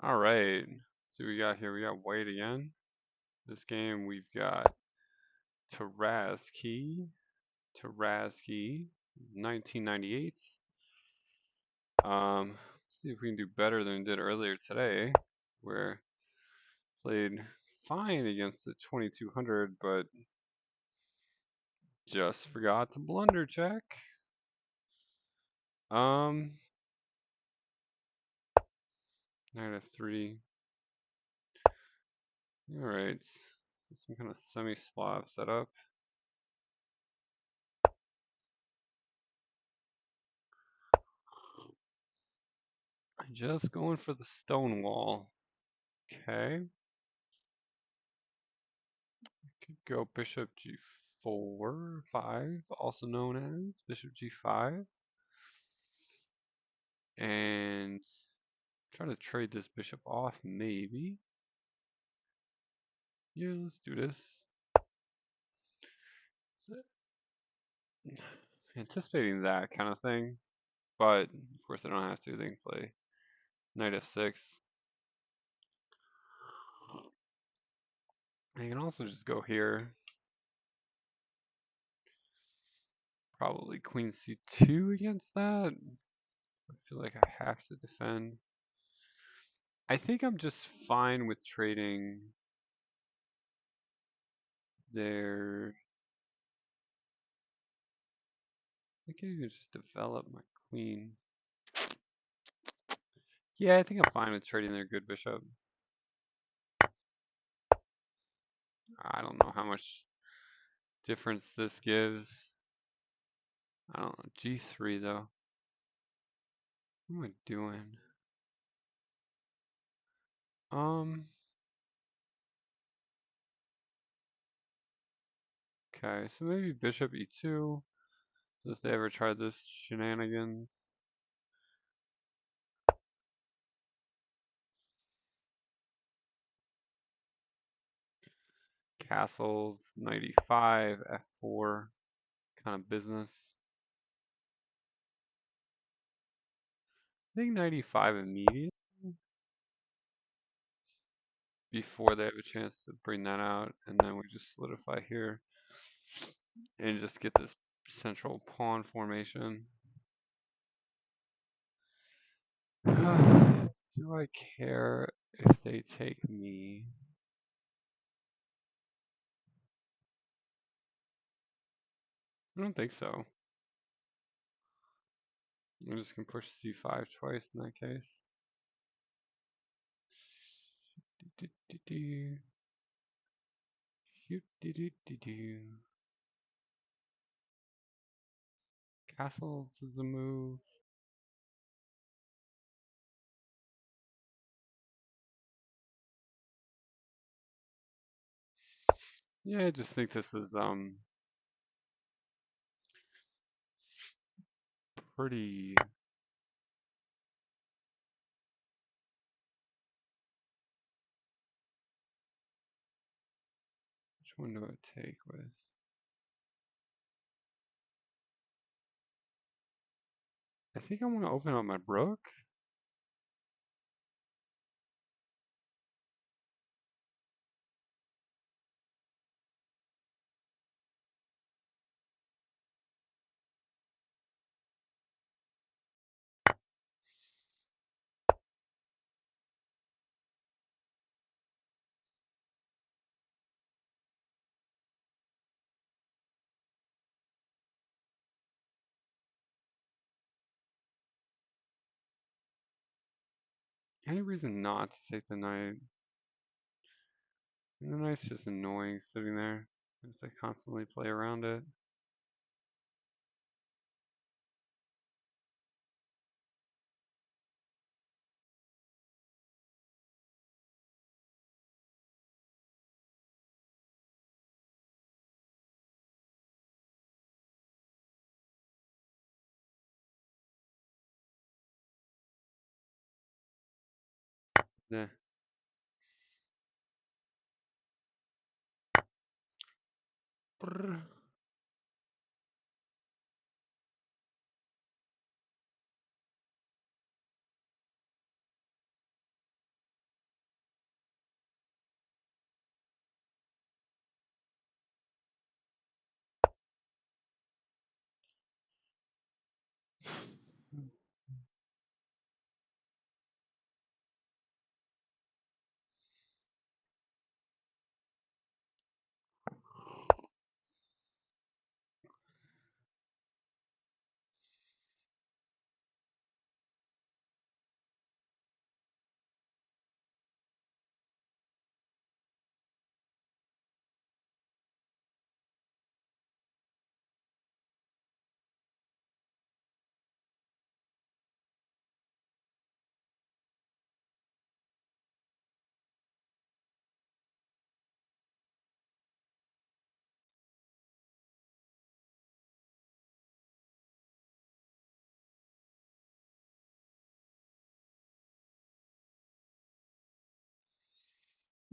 All right. So we got here. We got white again. This game we've got Taraski. 1998. Let's see if we can do better than we did earlier today, where played fine against the 2200, but just forgot to blunder check. Um, -3. All right. So some kind of semi-Slav setup. Just going for the stone wall. Okay. Could go bishop g4, 5, also known as bishop g5. And try to trade this bishop off, maybe. Yeah, let's do this. Anticipating that kind of thing. But, of course, I don't have to. They can play knight f6. I can also just go here. Probably queen c2 against that. I feel like I have to defend. I think I'm just fine with trading their. I can even just develop my queen. Yeah, I think I'm fine with trading their good bishop. I don't know how much difference this gives. I don't know. G3 though. What am I doing? Okay, so maybe bishop e2. If they ever tried this shenanigans. Castles, knight e5, f4, kind of business. I think knight e5 immediate before they have a chance to bring that out, and then we just solidify here and just get this central pawn formation. Do I care if they take me? I don't think so. I'm just gonna push c5 twice in that case. Castles is a move. Yeah, I just think this is pretty. Which one do I take with? I think I want to open up my brook. Any reason not to take the knight? And the knight's just annoying sitting there. As I constantly play around it. Yeah. Brr.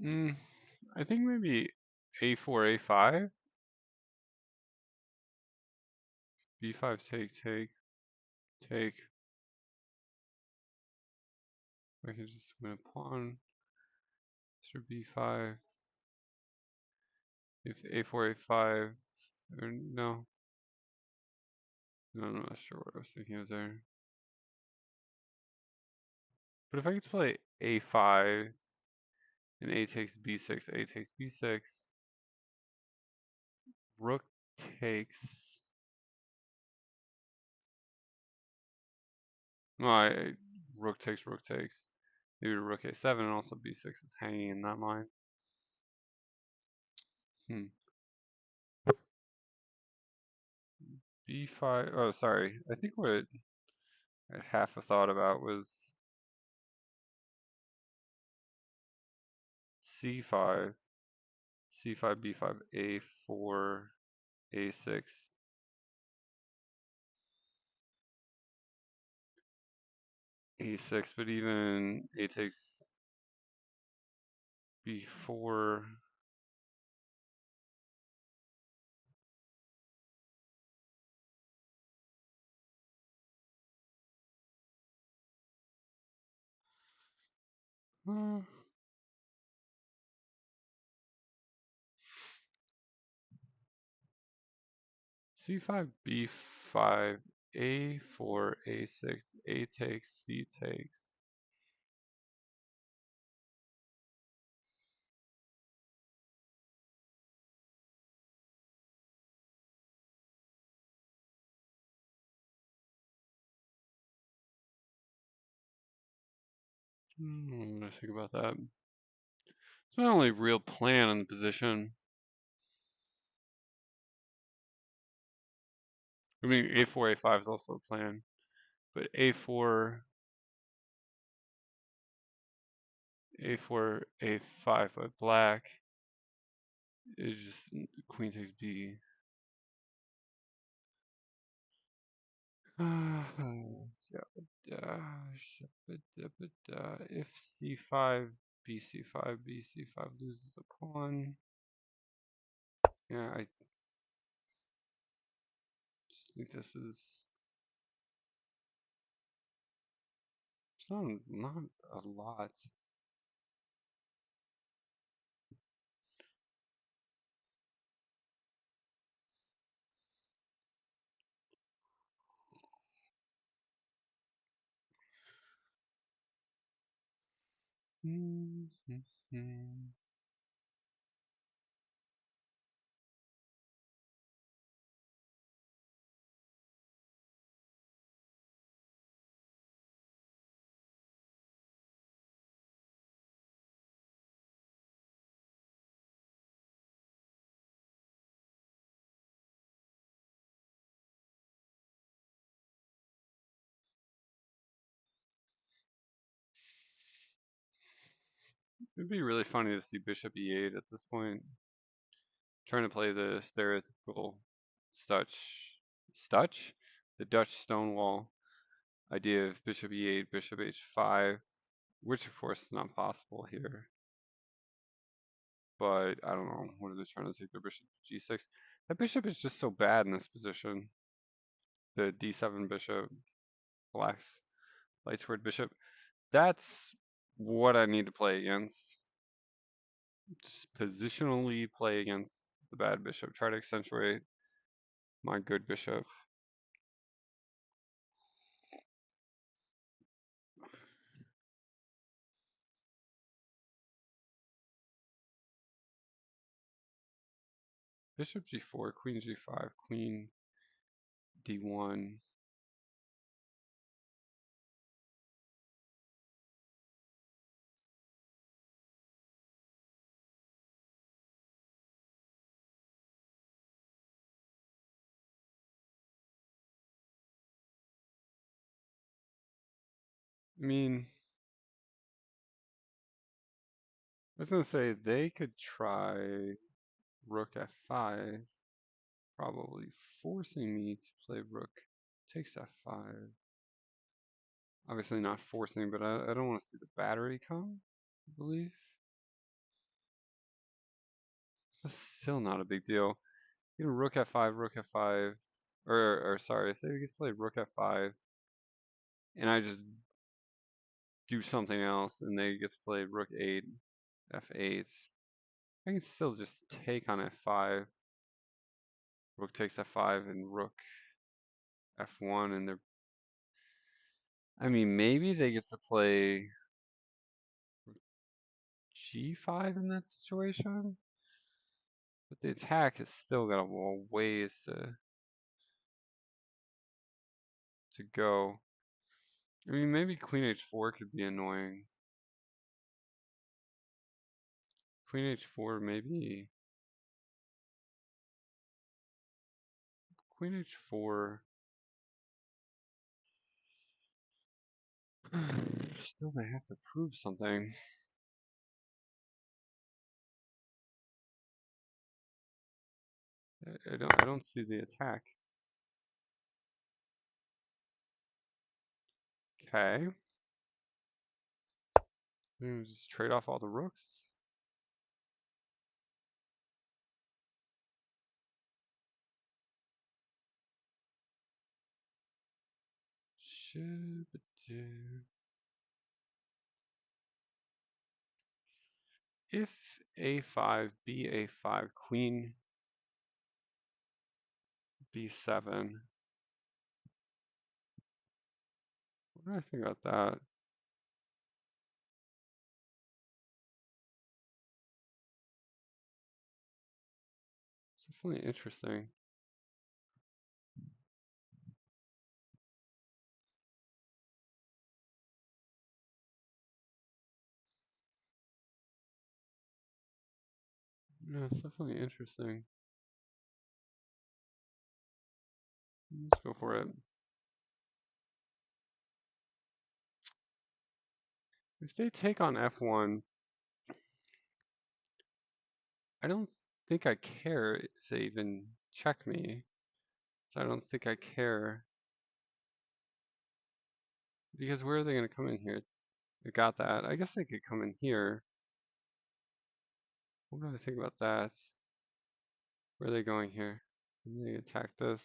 I think maybe a4, a5, b5, take. I can just win a pawn through b5. If a4, a5, or no. No, I'm not sure what I was thinking of there. But if I could play a5 and a takes b6, a takes b6, rook takes. No, rook takes, rook takes. Maybe rook a7 and also b6 is hanging in that line. b5. Oh, sorry. I think what I half a thought about was c5, c5, b5, a4, a6. a6, but even a takes b4. c5, b5, a4, a6, a takes, c takes. I'm gonna think about that. It's my only real plan on the position. I mean, a4, a5 is also a plan, but a4, a4, a5 by black is just queen takes b. If c5, bc5, bc5 loses a pawn. Yeah, I just think this is not a lot. It'd be really funny to see bishop e8 at this point. Trying to play the stereotypical Stutch? The Dutch Stonewall idea of bishop e8, bishop h5, which of course is not possible here. But I don't know, what are they trying to take their bishop to g6? That bishop is just so bad in this position. The d7 bishop, black's light squared bishop. That's what I need to play against. Just positionally play against the bad bishop. Try to accentuate my good bishop. Bishop g4, queen g5, queen d1. I mean, I was going to say they could try rook f5, probably forcing me to play rook takes f5. Obviously not forcing, but I don't want to see the battery come, I believe. It's still not a big deal. Even rook f5, or sorry, say he gets played rook f5, and I just do something else, and they get to play rook 8, f8. I can still just take on f5. Rook takes f5 and rook f1, and they're. I mean, maybe they get to play g5 in that situation, but the attack has still got a ways to go. I mean, maybe queen h4 could be annoying. Queen h4, maybe. Queen h4. Still, they have to prove something. I don't see the attack. Okay. Just trade off all the rooks. If a5, b5, queen b7. What do I think about that? It's definitely interesting. Yeah, it's definitely interesting. Let's go for it. If they take on f1, I don't think I care if they even check me. So I don't think I care. Because where are they going to come in here? They got that. I guess they could come in here. What do I think about that? Where are they going here? Can they attack this?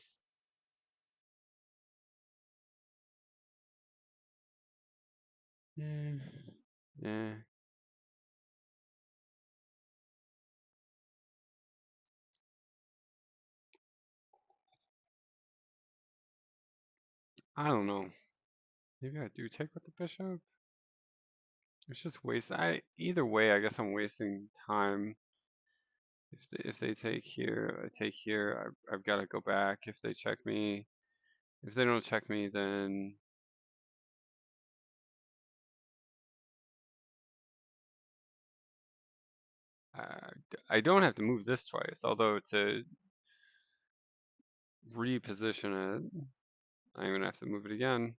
Yeah. Yeah. I don't know. Maybe I do take with the bishop. It's just waste. Either way, I guess I'm wasting time. If they take here, I take here. I've got to go back. If they check me, if they don't check me, then uh, I don't have to move this twice. Although to reposition it, I'm gonna have to move it again.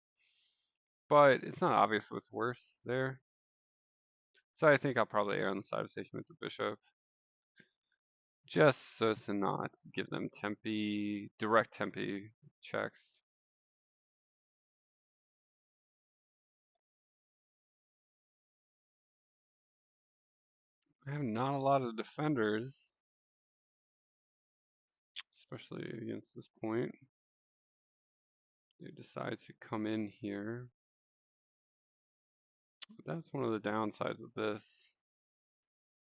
But it's not obvious what's worse there. So I think I'll probably err on the side of taking with the bishop. Just so as to not give them direct tempi checks. I have not a lot of defenders, especially against this point. They decide to come in here. But that's one of the downsides of this.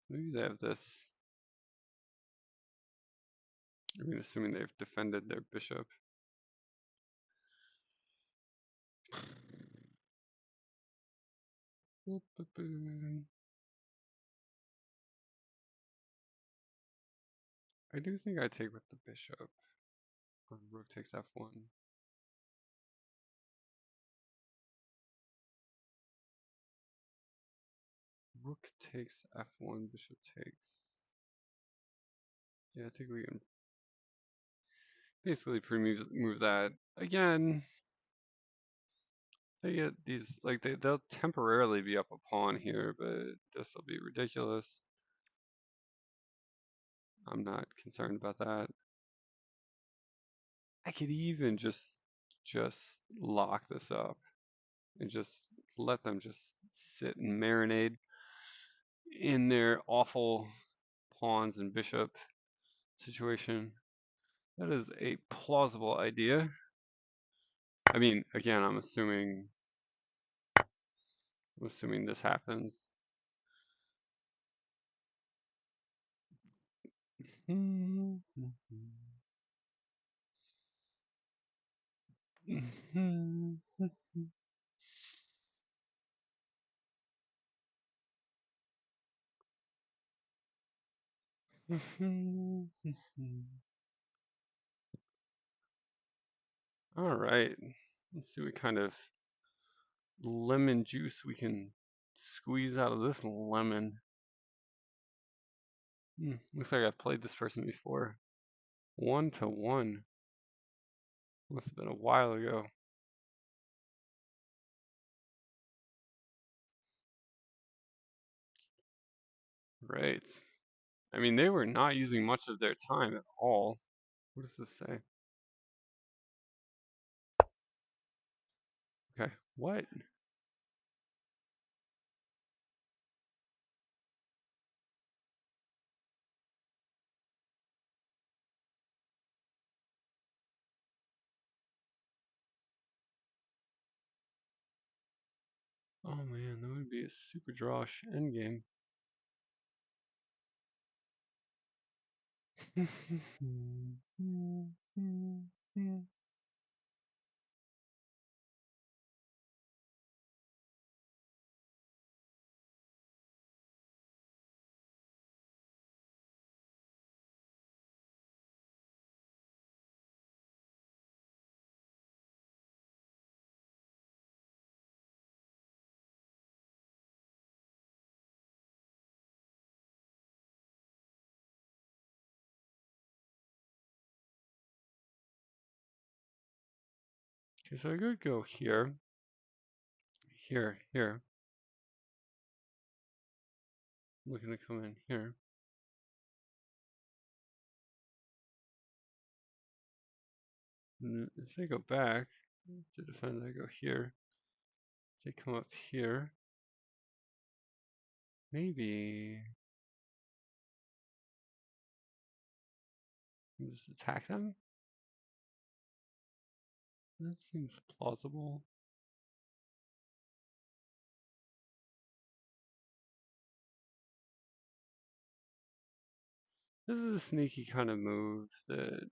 Maybe they have this. I mean, assuming they've defended their bishop. I do think I take with the bishop. Rook takes f1. Rook takes f1, bishop takes. Yeah, I think we can basically move that. Again, they get these, like, they'll temporarily be up a pawn here, but this will be ridiculous. I'm not concerned about that. I could even just lock this up and just let them just sit and marinate in their awful pawns and bishop situation. That is a plausible idea. I mean, again, I'm assuming this happens. All right. Let's see what kind of lemon juice we can squeeze out of this lemon. Looks like I've played this person before. 1-1. Must have been a while ago. Right. I mean, they were not using much of their time at all. What does this say? Okay. What? Oh man, that would be a super drawish endgame. Okay, so I could go here, here, here. I'm looking to come in here. And if I go back to defend, I go here. They come up here. Maybe just attack them? That seems plausible. This is a sneaky kind of move that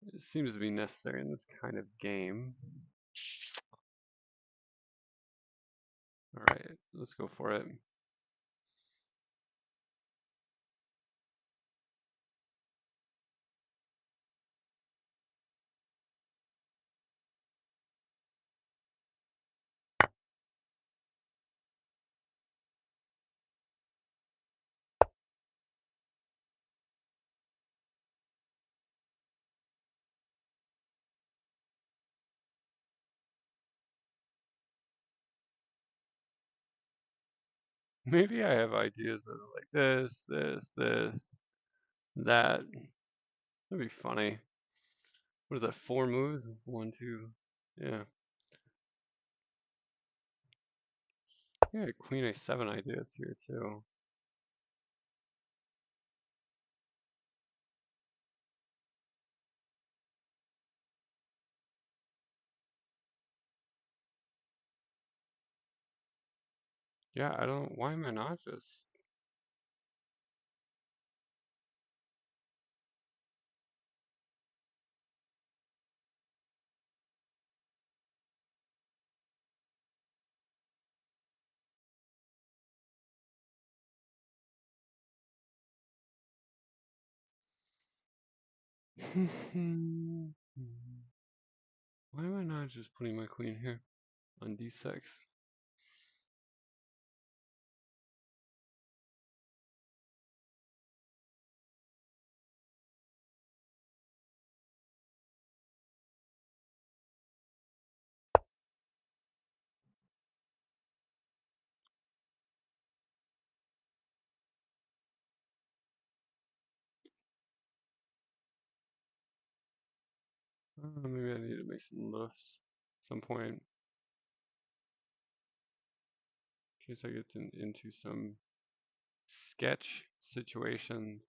it seems to be necessary in this kind of game. Alright, let's go for it. Maybe I have ideas that are like this, that. That'd be funny. What is that, 4 moves? 1, 2, yeah. Yeah, queen a7 ideas here too. Yeah, I don't, why am I not just... Why am I not just putting my queen here on d6? Maybe I need to make some lifts at some point. In case I get into some sketch situations.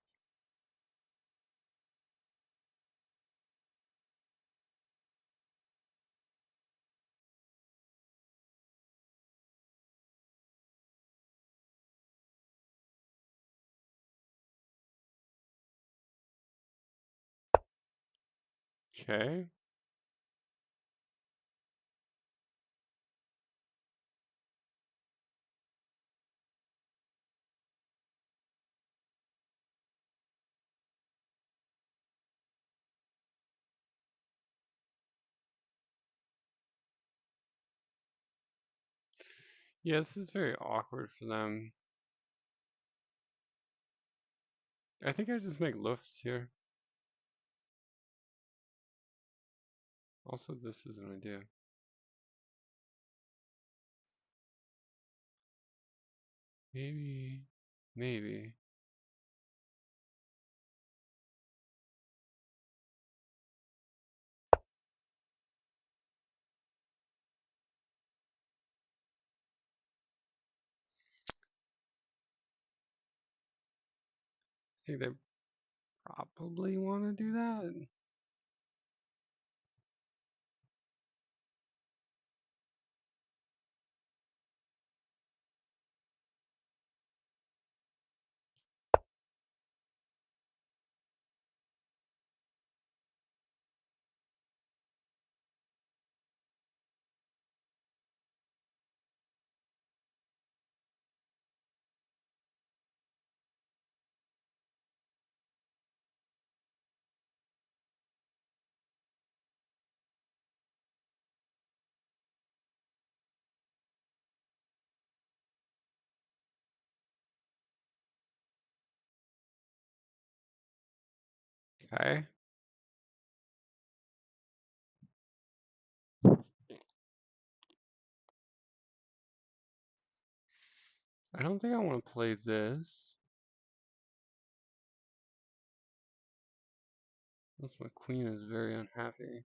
Okay. Yeah, this is very awkward for them. I think I just make lifts here. Also, this is an idea. Maybe. I think they probably want to do that. Okay. I don't think I want to play this. Unless my queen is very unhappy.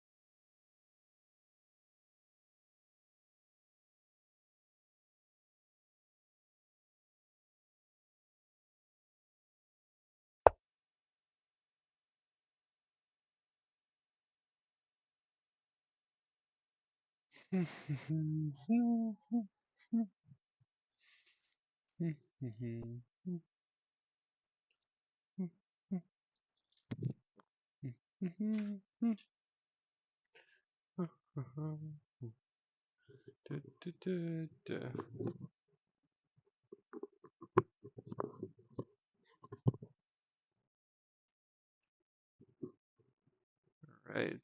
Right.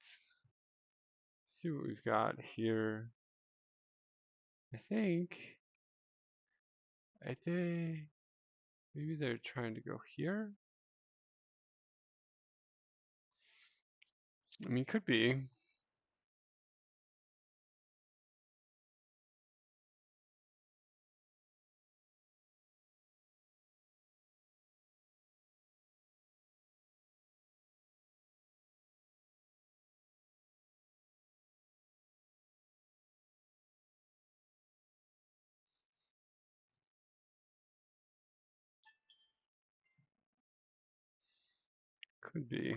See what we've got here. I think maybe they're trying to go here. I mean, could be. Could be.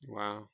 Wow.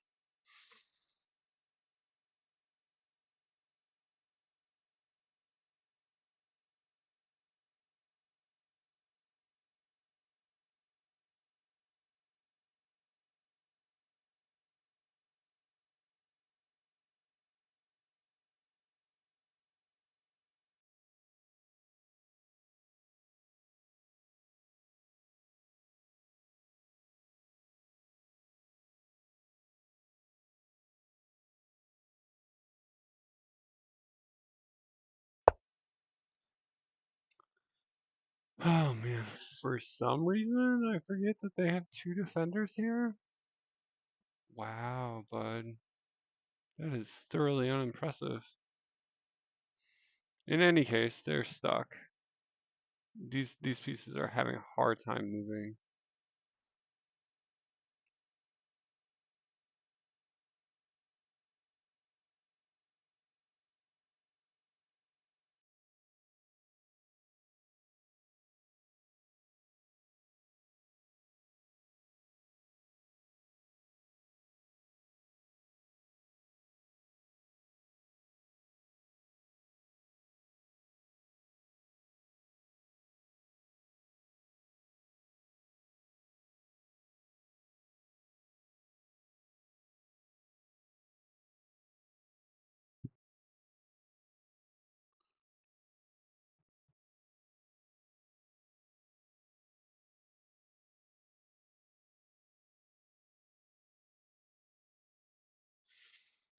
Oh man, for some reason I forget that they have two defenders here. Wow, bud. That is thoroughly unimpressive. In any case, they're stuck. These pieces are having a hard time moving.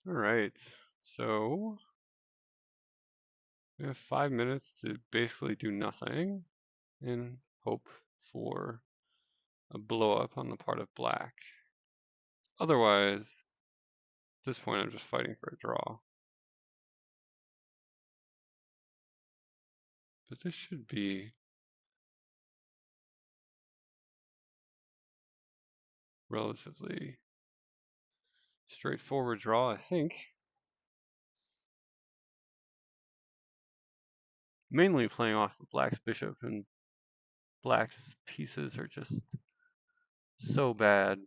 Alright, so we have 5 minutes to basically do nothing and hope for a blow up on the part of black. Otherwise, at this point I'm just fighting for a draw. But this should be relatively straightforward draw, I think. Mainly playing off of black's bishop, and black's pieces are just so bad.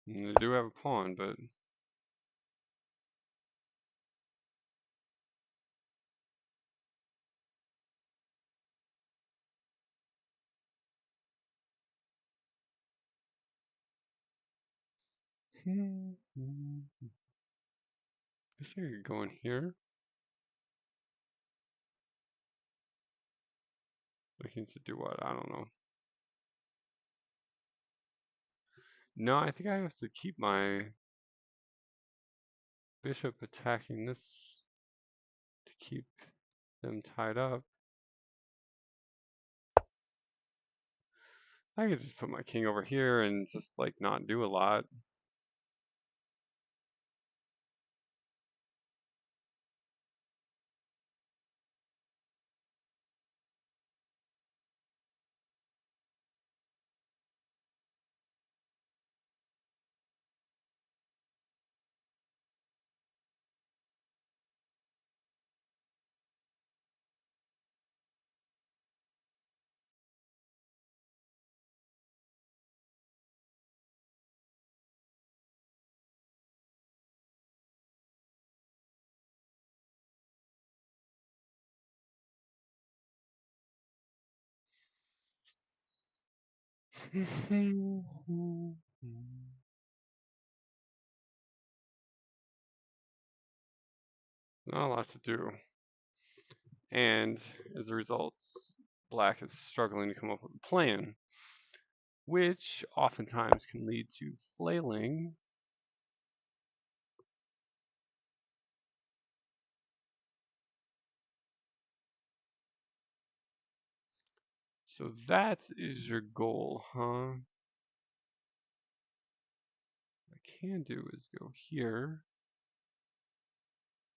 And they do have a pawn, but I guess I could go in here. Looking to do what? I don't know. No, I think I have to keep my bishop attacking this to keep them tied up. I could just put my king over here and just like not do a lot. Not a lot to do. And as a result, black is struggling to come up with a plan, which oftentimes can lead to flailing. So that is your goal, huh? What I can do is go here.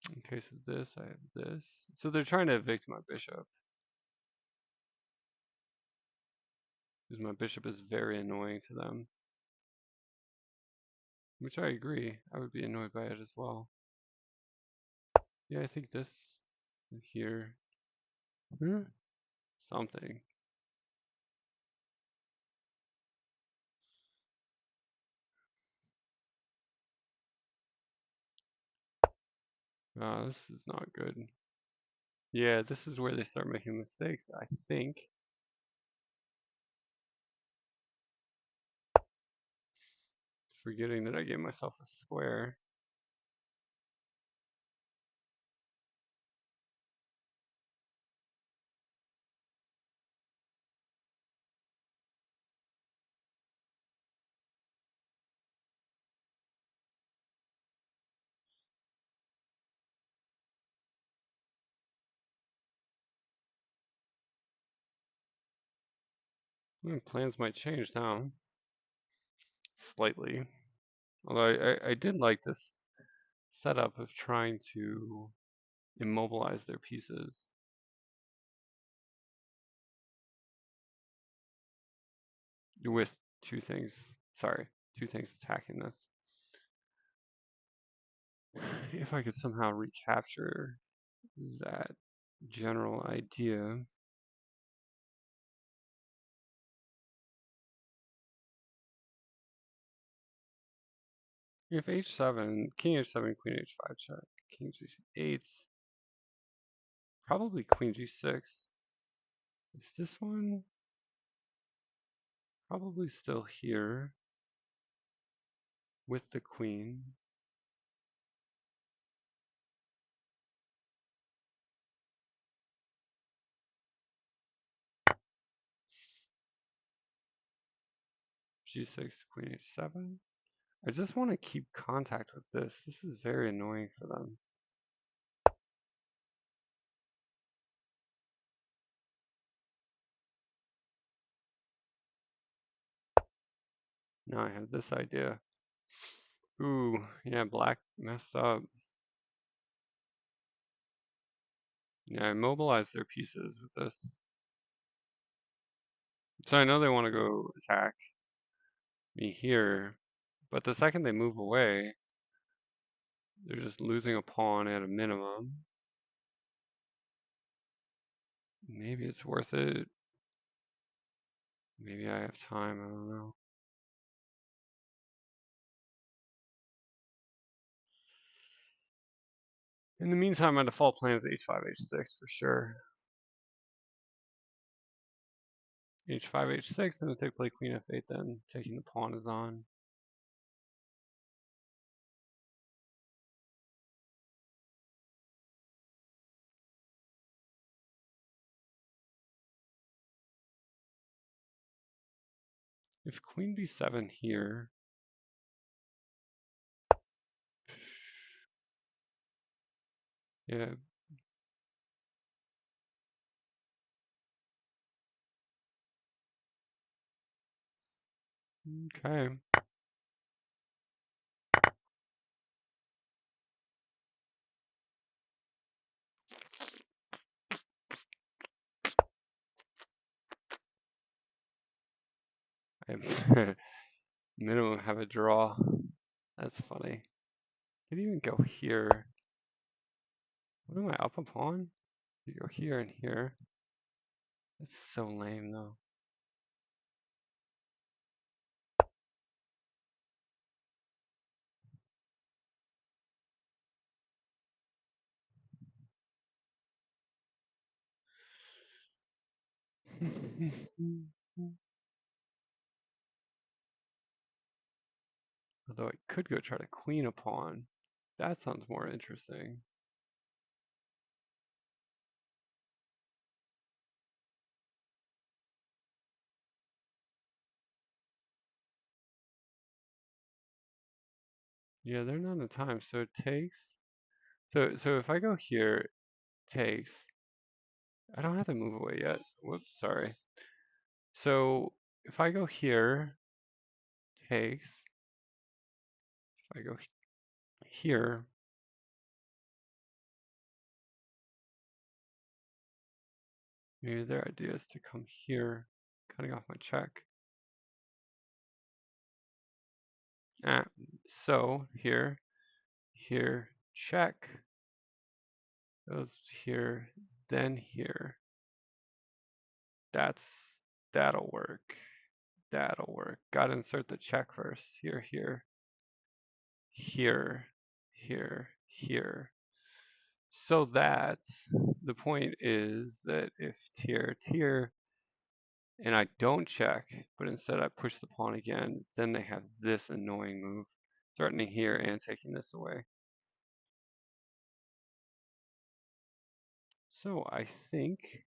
In case of this, I have this. So they're trying to evict my bishop. Because my bishop is very annoying to them. Which I agree. I would be annoyed by it as well. Yeah, I think this here. Something. This is not good. Yeah, this is where they start making mistakes, I think. Forgetting that I gave myself a square. Plans might change now, slightly. Although I did like this setup of trying to immobilize their pieces. With two things, two things attacking this. If I could somehow recapture that general idea. If h7, king h7, queen h5 check, king g8, probably queen g6. Is this one probably still here with the queen? G6, queen h7. I just want to keep contact with this. This is very annoying for them. Now I have this idea. Ooh, yeah, black messed up. Yeah, I mobilized their pieces with this. So I know they want to go attack me here, but the second they move away, they're just losing a pawn at a minimum. Maybe it's worth it. Maybe I have time, I don't know. In the meantime, my default plan is h5, h6 for sure. h5, h6, and if they play queen f8, then taking the pawn is on. If queen b7 here, yeah. Okay. I minimum have a draw. That's funny. Could even go here. What am I up a pawn? You go here and here. That's so lame though. Although I could go try to queen a pawn. That sounds more interesting. Yeah, they're not in time, so it takes. So if I go here, it takes. I don't have to move away yet. Whoops, sorry. So if I go here, takes. If I go here, maybe their idea is to come here, cutting off my check. Ah, so here, check. Goes here, then here. That'll work. That'll work. Gotta insert the check first. Here, here, here. So that the point is that if tier, and I don't check, but instead I push the pawn again, then they have this annoying move, threatening here and taking this away. So I think,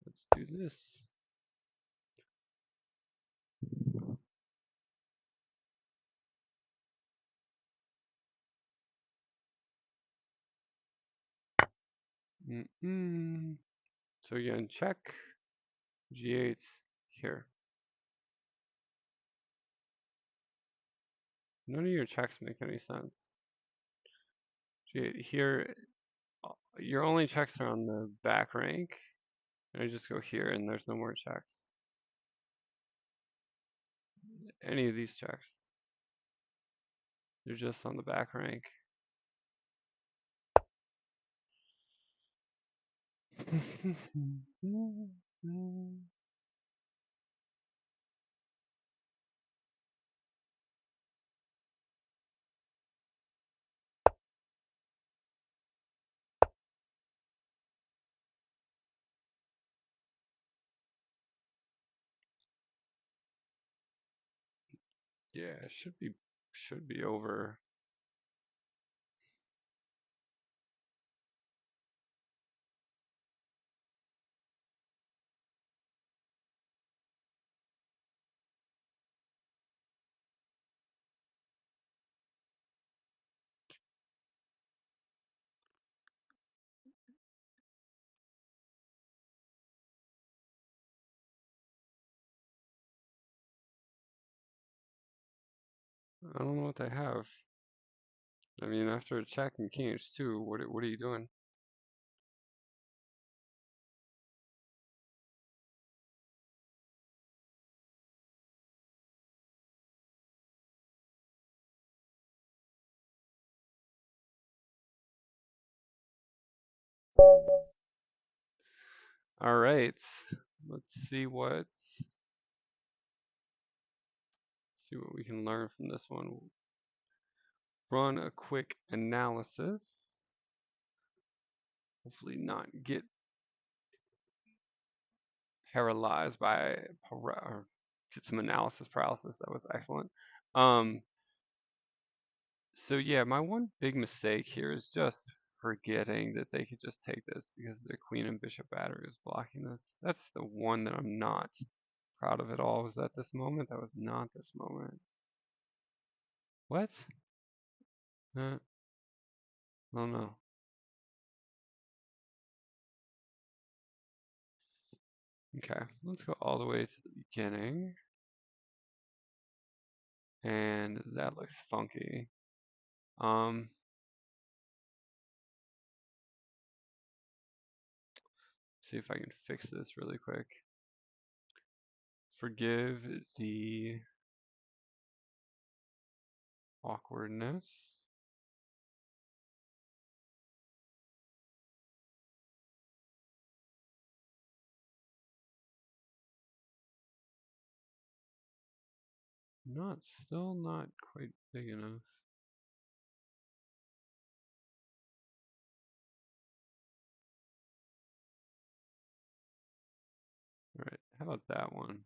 let's do this. So again, check. G8's here. None of your checks make any sense. G8 here. Your only checks are on the back rank. I just go here and there's no more checks. Any of these checks. They're just on the back rank. Yeah, it should be over. I don't know what they have. I mean, after a check and king h2, what are you doing? All right, let's see what we can learn from this one. Run a quick analysis. Hopefully not get paralyzed by or get some analysis paralysis. That was excellent. Um, so yeah, my one big mistake here is just forgetting that they could just take this because the queen and bishop battery is blocking this. That's the one that I'm not proud of at all. Was that this moment? That was not this moment. What? Oh no. Okay, let's go all the way to the beginning. And that looks funky. See if I can fix this really quick. Forgive the awkwardness. Still not quite big enough. All right, how about that one?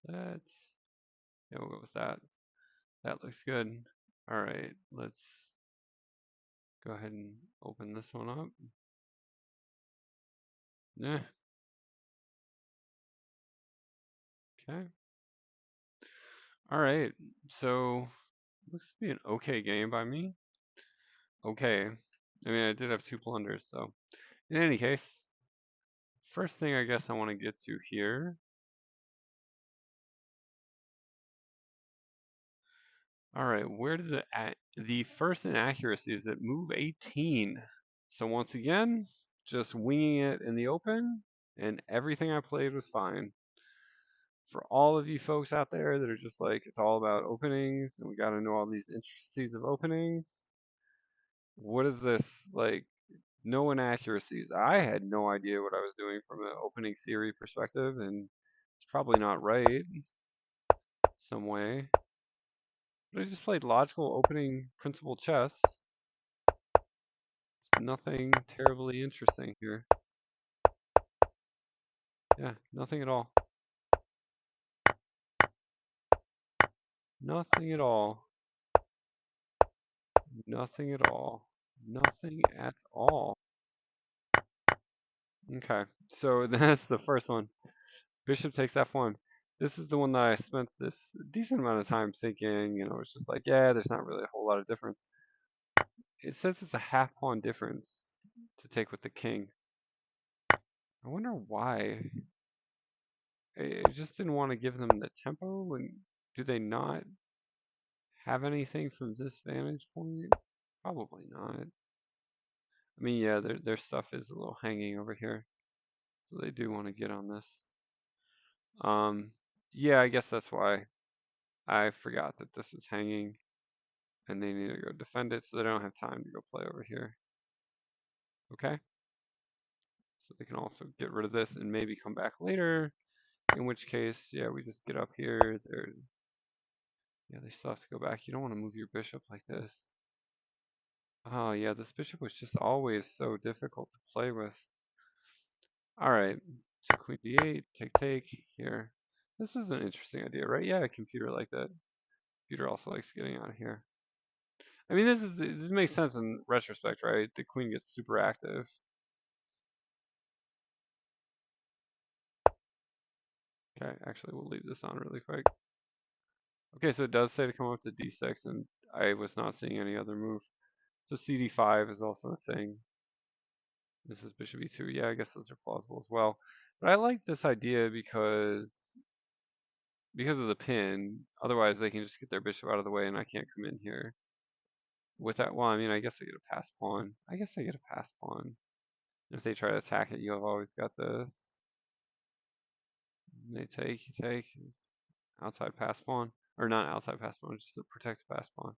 That, yeah, we'll go with that. That looks good. All right, let's go ahead and open this one up. Yeah. Okay. All right. So looks to be an okay game by me. Okay. I mean, I did have 2 blunders, so in any case, first thing I guess I want to get to here. All right, where did the first inaccuracy is at move 18. So once again, just winging it in the open, and everything I played was fine. For all of you folks out there that are just like, it's all about openings, and we got to know all these intricacies of openings. What is this like? No inaccuracies. I had no idea what I was doing from an opening theory perspective, and it's probably not right some way. But I just played logical opening principle chess. There's nothing terribly interesting here. Yeah, nothing at all. Nothing at all. Nothing at all. Nothing at all. Okay, so that's the first one. Bishop takes f1. This is the one that I spent this decent amount of time thinking, it's just like, yeah, there's not really a whole lot of difference. It says it's a half pawn difference to take with the king. I wonder why. I just didn't want to give them the tempo, and do they not have anything from this vantage point? Probably not. I mean, yeah, their stuff is a little hanging over here, so they do want to get on this. Um, yeah, I guess that's why I forgot that this is hanging, and they need to go defend it, so they don't have time to go play over here. Okay, so they can also get rid of this and maybe come back later. In which case, yeah, we just get up here. Yeah, they still have to go back. You don't want to move your bishop like this. Oh yeah, this bishop was just always so difficult to play with. Alright, so queen d8, take here. This was an interesting idea, right? Yeah, a computer like that. Computer also likes getting out of here. I mean, this makes sense in retrospect, right? The queen gets super active. Okay, actually, we'll leave this on really quick. Okay, so it does say to come up to d6, and I was not seeing any other move. So cd5 is also a thing. This is bishop e2. Yeah, I guess those are plausible as well. But I like this idea because of the pin. Otherwise, they can just get their bishop out of the way, and I can't come in here. With that, well, I mean, I guess I get a pass pawn. I guess I get a pass pawn. If they try to attack it, you have always got this. They take, you take. Outside pass pawn. Or not outside pass pawn, just to protect the pass pawn.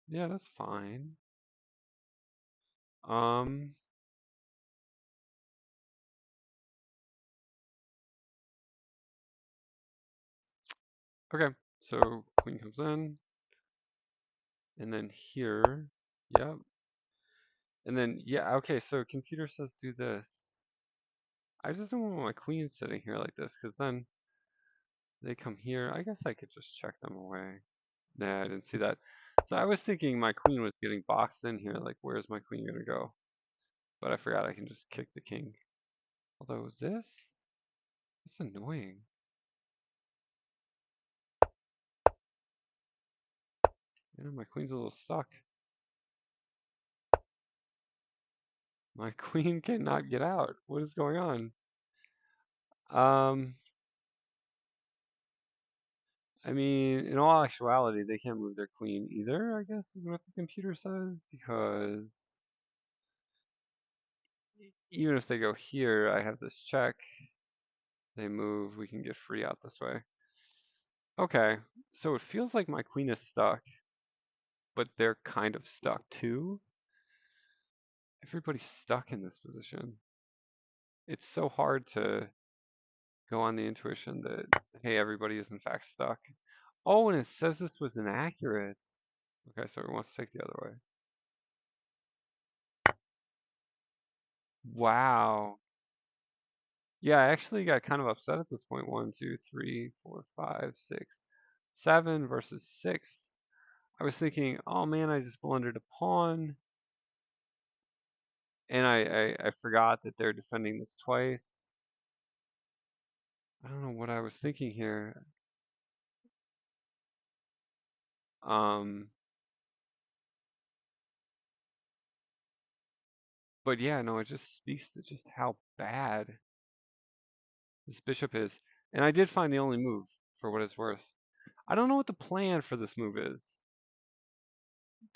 Yeah, that's fine. Um, okay. So queen comes in. And then here, yep. And then, yeah, okay, so computer says do this. I just don't want my queen sitting here like this, because then they come here. I guess I could just check them away. Nah, I didn't see that. So I was thinking my queen was getting boxed in here, like where's my queen gonna go? But I forgot I can just kick the king. Although it's annoying. Yeah, my queen's a little stuck. My queen cannot get out. What is going on? Um, I mean, in all actuality, they can't move their queen either, I guess is what the computer says, because even if they go here, I have this check. They move, we can get free out this way. Okay, so it feels like my queen is stuck, but they're kind of stuck too. Everybody's stuck in this position. It's so hard to go on the intuition that, hey, everybody is in fact stuck. Oh, and it says this was inaccurate. Okay, so it wants to take the other way. Wow. Yeah, I actually got kind of upset at this point. 1, 2, 3, 4, 5, 6, 7 versus 6. I was thinking, oh man, I just blundered a pawn. And I forgot that they're defending this twice. I don't know what I was thinking here. Um, but yeah, no, it just speaks to just how bad this bishop is. And I did find the only move, for what it's worth. I don't know what the plan for this move is.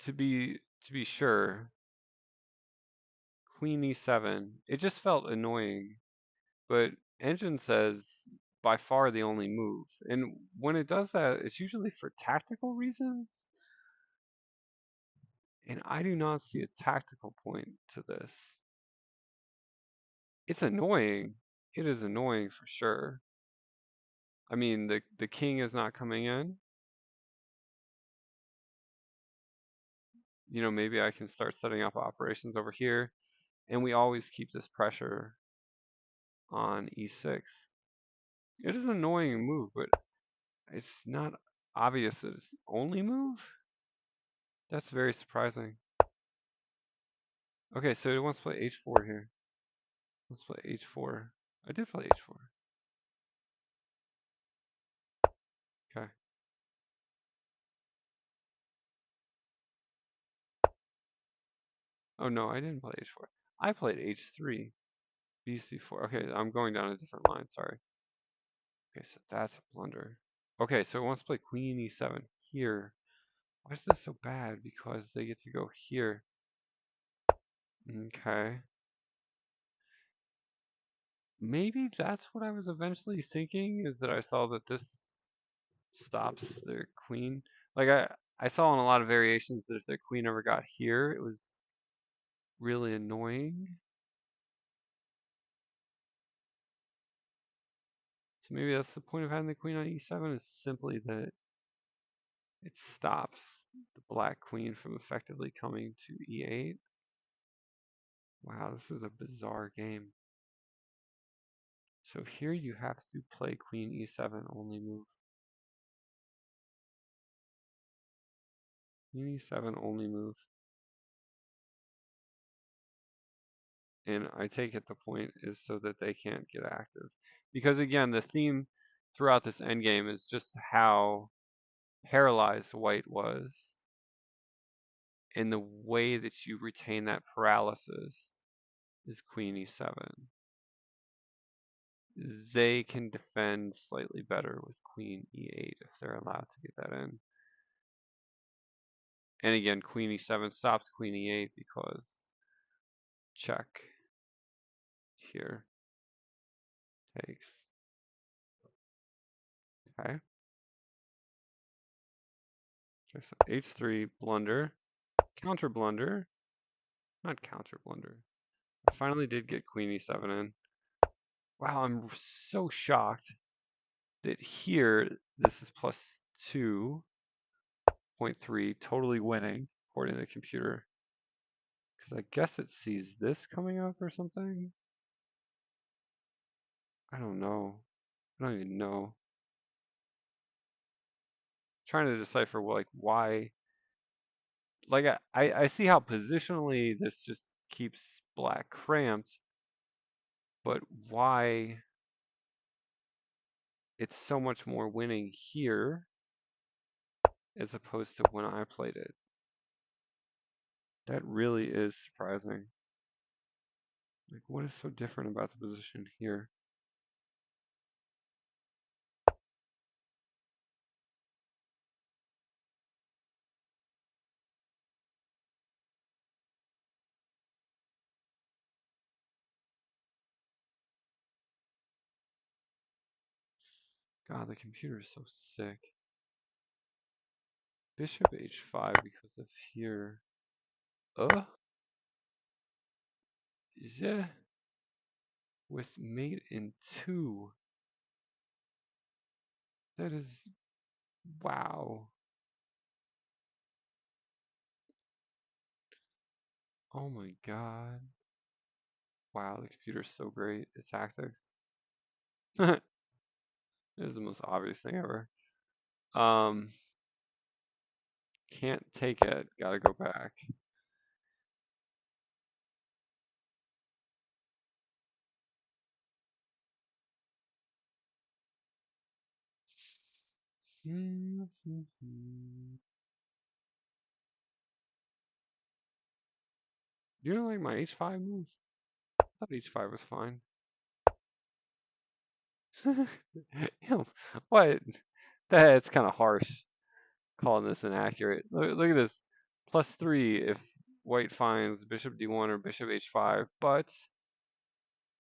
To be sure, Queen e7. It just felt annoying. But Engine says by far the only move. And when it does that, it's usually for tactical reasons. And I do not see a tactical point to this. It's annoying. It is annoying for sure. I mean, the king is not coming in. You know, maybe I can start setting up operations over here. And we always keep this pressure on e6. It is an annoying move, but it's not obvious that it's the only move. That's very surprising. Okay, so it wants to play h4 here. Let's play h4. I did play h4. Okay. Oh no, I didn't play h4. I played h3. BC4. Okay, I'm going down a different line. Sorry. Okay, so that's a blunder. Okay, so it wants to play Queen E7 here. Why is this so bad? Because they get to go here. Okay. Maybe that's what I was eventually thinking, is that I saw that this stops their queen. Like I saw in a lot of variations that if their queen ever got here, it was really annoying. So maybe that's the point of having the queen on e7, is simply that it stops the black queen from effectively coming to e8. Wow, this is a bizarre game. So here you have to play queen e7 only move. Queen e7 only move. And I take it the point is so that they can't get active. Because again, the theme throughout this endgame is just how paralyzed white was. And the way that you retain that paralysis is queen e7. They can defend slightly better with queen e8 if they're allowed to get that in. And again, queen e7 stops queen e8 because check here takes. Okay. Okay, so h3 blunder, counter blunder, not counter blunder. I finally did get queen e7 in. Wow, I'm so shocked that here this is plus 2.3, totally winning according to the computer. Because I guess it sees this coming up or something. I don't know. I don't even know. Trying to decipher like why. Like I see how positionally this just keeps black cramped, but why it's so much more winning here as opposed to when I played it. That really is surprising. Like, what is so different about the position here? God, the computer is so sick. Bishop h5 because of here. Yeah. With mate in 2. That is, wow. Oh my god. Wow, the computer's so great at tactics. It is the most obvious thing ever. Um, can't take it. Gotta go back. Do you know like my h5 move? I thought h5 was fine. Ew, what? That's kind of harsh, calling this inaccurate. Look at this. +3 if white finds bishop d1 or bishop h5, but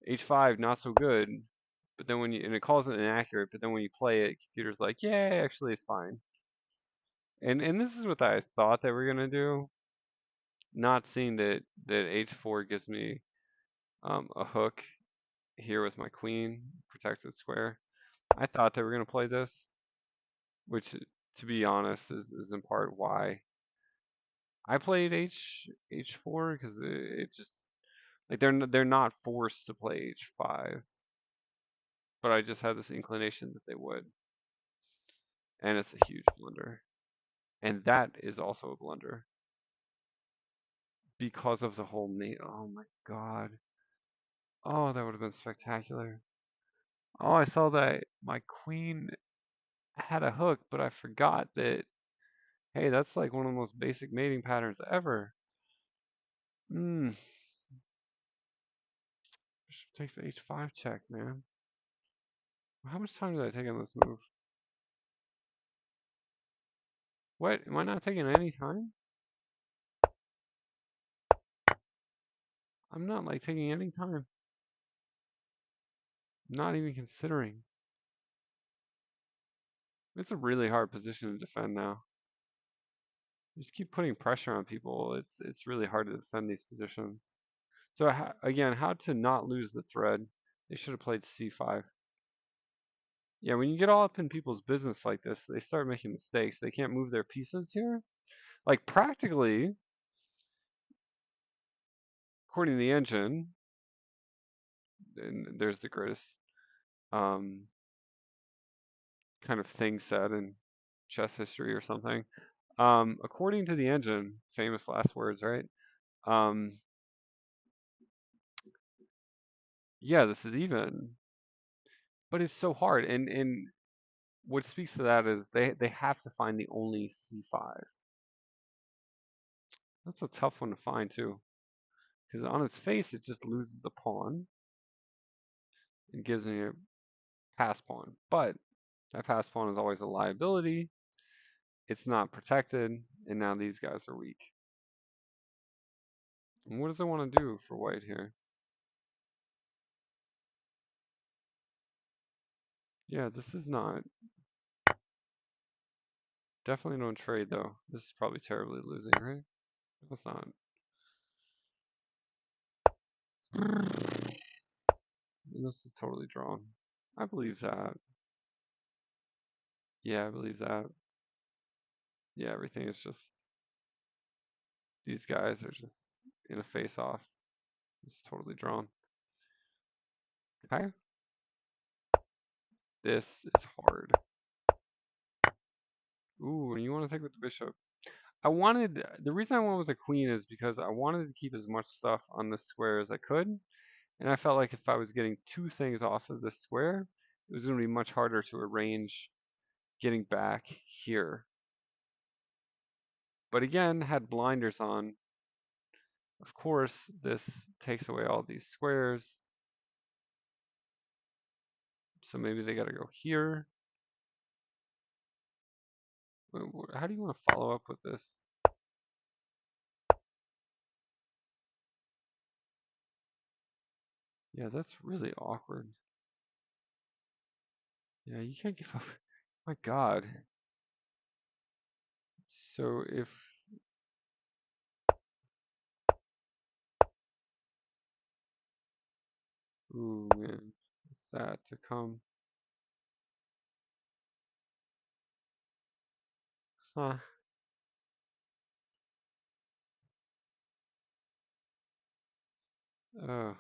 h5 not so good. But then when you, and it calls it inaccurate, but then when you play it, computer's like, yeah, actually it's fine. And this is what I thought they were gonna do. Not seeing that h4 gives me a hook here with my queen, protected square. I thought they were gonna play this, which, to be honest, is in part why I played h4, because it just like they're not forced to play h5, but I just had this inclination that they would, and it's a huge blunder, and that is also a blunder because of the whole mate. Oh my god! Oh, that would have been spectacular. Oh, I saw that my queen had a hook, but I forgot that. Hey, that's like one of the most basic mating patterns ever. Hmm. Takes the h5 check, man. How much time did I take on this move? What? Am I not taking any time? I'm not like taking any time. Not even considering. It's a really hard position to defend now. You just keep putting pressure on people. It's really hard to defend these positions. So again, how to not lose the thread? They should have played c5. Yeah, when you get all up in people's business like this, they start making mistakes. They can't move their pieces here. Like practically, according to the engine, and there's the greatest um, kind of thing said in chess history or something. According to the engine, famous last words, right? Um, yeah, this is even, but it's so hard. And what speaks to that is they have to find the only c5. That's a tough one to find too, because on its face it just loses a pawn and gives me a pass pawn. But that pass pawn is always a liability. It's not protected, and now these guys are weak. And what does it want to do for white here? Yeah, this is not. Definitely don't trade though. This is probably terribly losing, right? No, it's not. And this is totally drawn. I believe that. Yeah, I believe that. Yeah, everything is just. These guys are just in a face off. It's totally drawn. Okay? This is hard. Ooh, and you want to take with the bishop. The reason I went with the queen is because I wanted to keep as much stuff on this square as I could. And I felt like if I was getting two things off of this square, it was going to be much harder to arrange getting back here. But again, had blinders on. Of course, this takes away all these squares. So maybe they got to go here. How do you want to follow up with this? Yeah, that's really awkward. Yeah, you can't give up. My God. So if ooh man, that to come. Huh. Oh,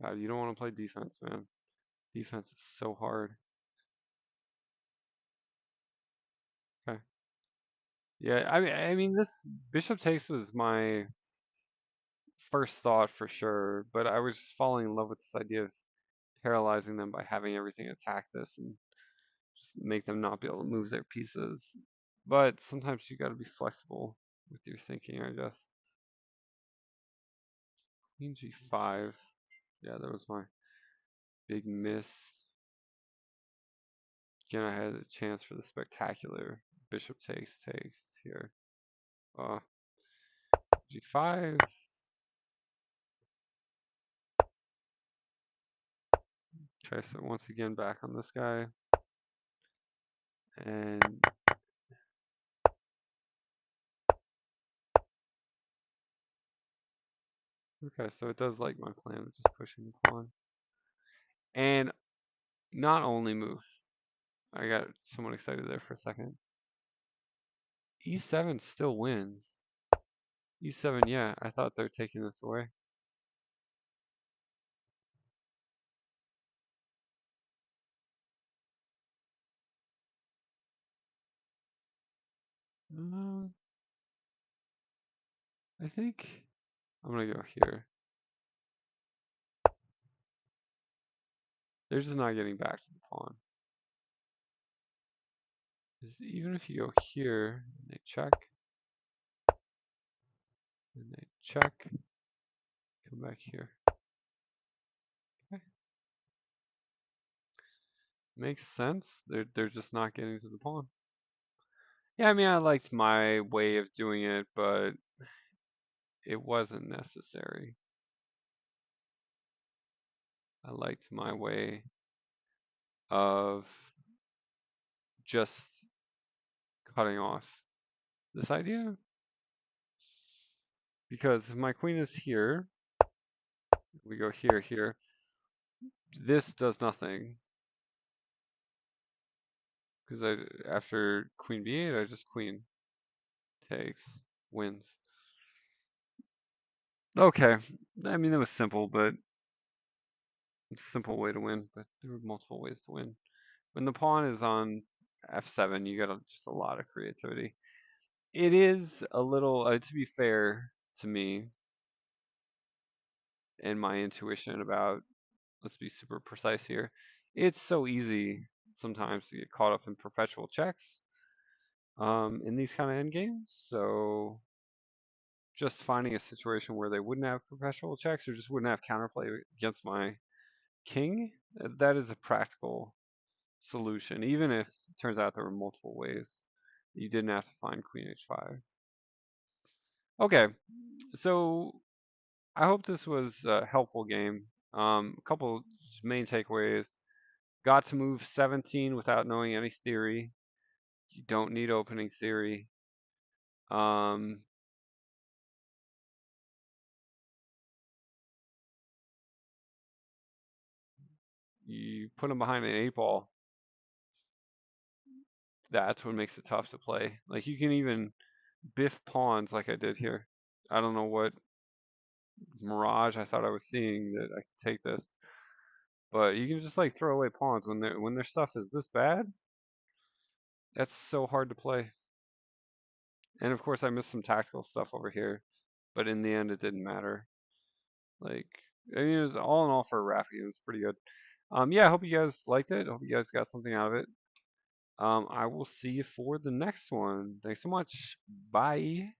God, you don't want to play defense, man. Defense is so hard. Okay. Yeah, I mean, this bishop takes was my first thought for sure, but I was just falling in love with this idea of paralyzing them by having everything attack this and just make them not be able to move their pieces. But sometimes you got to be flexible with your thinking, I guess. Queen g5. Yeah, that was my big miss. Again, I had a chance for the spectacular bishop takes here. G5. Okay, so once again back on this guy. And okay, so it does like my plan of just pushing the pawn. And not only move. I got somewhat excited there for a second. E7 still wins. E7, yeah, I thought they were taking this away. Uh, I think I'm gonna go here. They're just not getting back to the pawn. Even if you go here, and they check, and they check, come back here. Makes sense. They're just not getting to the pawn. Yeah, I mean, I liked my way of doing it, but it wasn't necessary. I liked my way of just cutting off this idea. Because if my queen is here, we go here, here. This does nothing. Because after queen b8, I just queen takes, wins. Okay. I mean, it was simple, but it's a simple way to win, but there were multiple ways to win. When the pawn is on f7, you got just a lot of creativity. It is a little, to be fair to me and my intuition about, let's be super precise here, it's so easy sometimes to get caught up in perpetual checks in these kind of endgames. So just finding a situation where they wouldn't have perpetual checks or just wouldn't have counterplay against my king, that is a practical solution, even if it turns out there were multiple ways. You didn't have to find queen h5. Okay, so I hope this was a helpful game. A couple main takeaways. Got to move 17 without knowing any theory. You don't need opening theory. Um, you put them behind an 8 ball. That's what makes it tough to play. Like you can even biff pawns like I did here. I don't know what mirage I thought I was seeing that I could take this, but you can just like throw away pawns when their stuff is this bad. That's so hard to play. And of course, I missed some tactical stuff over here, but in the end, it didn't matter. Like, I mean, it was all in all for a wrap game. It was pretty good. Yeah, I hope you guys liked it. I hope you guys got something out of it. I will see you for the next one. Thanks so much. Bye.